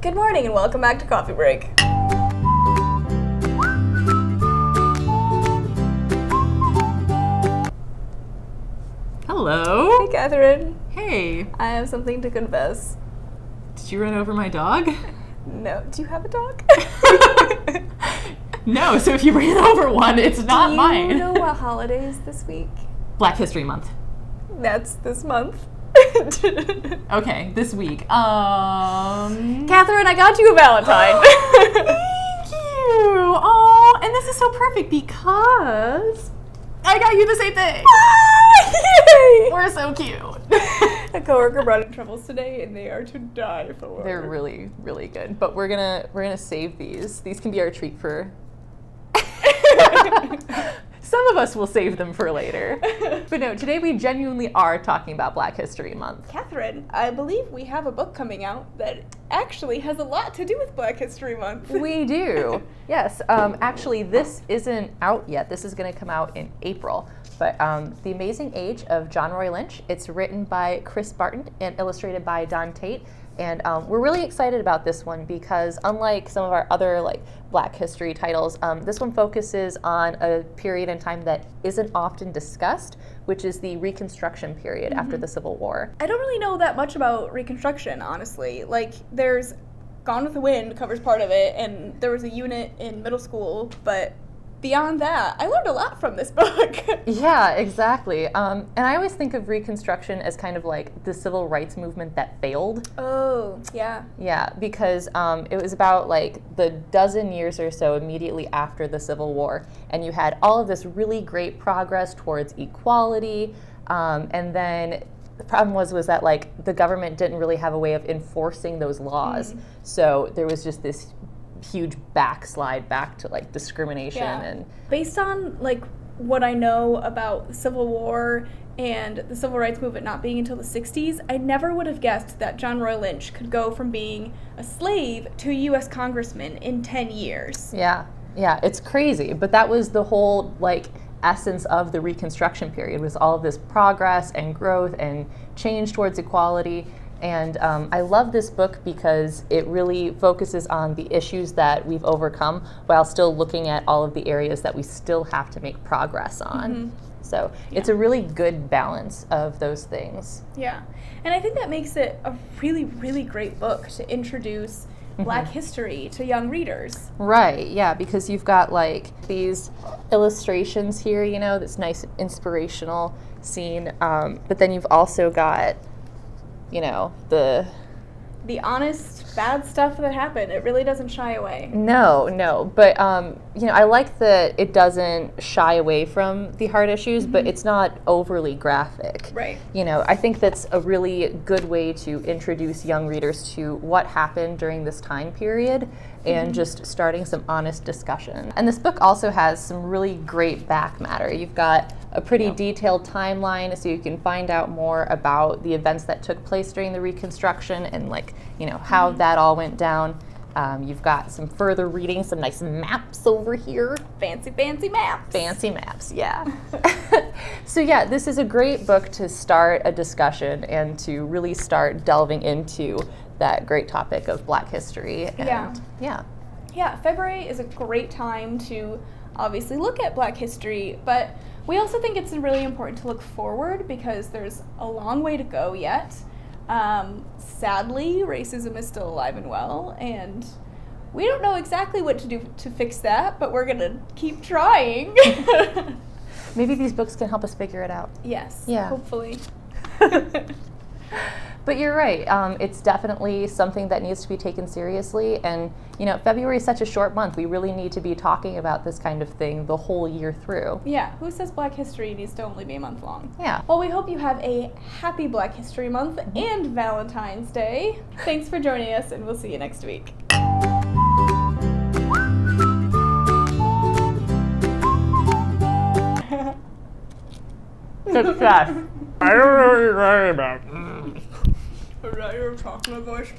Good morning and welcome back to Coffee Break. Hello. Hey, Catherine. Hey. I have something to confess. Did you run over my dog? No. Do you have a dog? No, so if you ran over one, it's not mine. Do you know what holiday is this week? Black History Month. That's this month. Okay, this week. Catherine, I got you a Valentine. Thank you. Oh, and this is so perfect because I got you the same thing. Yay! We're so cute. A coworker brought in troubles today, and they are to die for. They're really, really good. But we're gonna save these. These can be our treat for. Some of us will save them for later. But no, today we genuinely are talking about Black History Month. Catherine, I believe we have a book coming out that actually has a lot to do with Black History Month. We do. Yes. Actually, this isn't out yet. This is going to come out in April. But The Amazing Age of John Roy Lynch. It's written by Chris Barton and illustrated by Don Tate. And we're really excited about this one because unlike some of our other Black history titles, this one focuses on a period in time that isn't often discussed, which is the Reconstruction period after the Civil War. I don't really know that much about Reconstruction, honestly. There's Gone with the Wind covers part of it, and there was a unit in middle school, but beyond that, I learned a lot from this book. Yeah, exactly. And I always think of Reconstruction as kind of like the civil rights movement that failed. Oh, yeah. Yeah, because it was about the dozen years or so immediately after the Civil War, and you had all of this really great progress towards equality, and then the problem was that the government didn't really have a way of enforcing those laws, so there was just this huge backslide back to discrimination. Yeah. And based on what I know about the Civil War and the Civil Rights Movement not being until the 60s, I never would have guessed that John Roy Lynch could go from being a slave to a U.S. congressman in 10 years. Yeah, it's crazy, but that was the whole essence of the Reconstruction period, was all of this progress and growth and change towards equality. And I love this book because it really focuses on the issues that we've overcome while still looking at all of the areas that we still have to make progress on. So it's a really good balance of those things. Yeah, and I think that makes it a really, really great book to introduce Black history to young readers. Right, yeah, because you've got these illustrations here, this nice inspirational scene, but then you've also got the honest, bad stuff that happened. It really doesn't shy away. No, but I like that it doesn't shy away from the hard issues, but it's not overly graphic. Right. I think that's a really good way to introduce young readers to what happened during this time period and just starting some honest discussion. And this book also has some really great back matter. You've got a pretty detailed timeline, so you can find out more about the events that took place during the Reconstruction and how that all went down. You've got some further reading, some nice maps over here. Fancy maps. Fancy maps, yeah. So yeah, this is a great book to start a discussion and to really start delving into that great topic of Black history. And Yeah, February is a great time to obviously look at Black history, but we also think it's really important to look forward because there's a long way to go yet. Sadly, racism is still alive and well, and we don't know exactly what to do to fix that, but we're gonna keep trying. Maybe these books can help us figure it out. Yes, Yeah. hopefully. But you're right. It's definitely something that needs to be taken seriously. And, February is such a short month. We really need to be talking about this kind of thing the whole year through. Yeah, who says Black history needs to only be a month long? Yeah. Well, we hope you have a happy Black History Month and Valentine's Day. Thanks for joining us, and we'll see you next week. Success. I don't know what you're talking about. Is that your chocolate voice?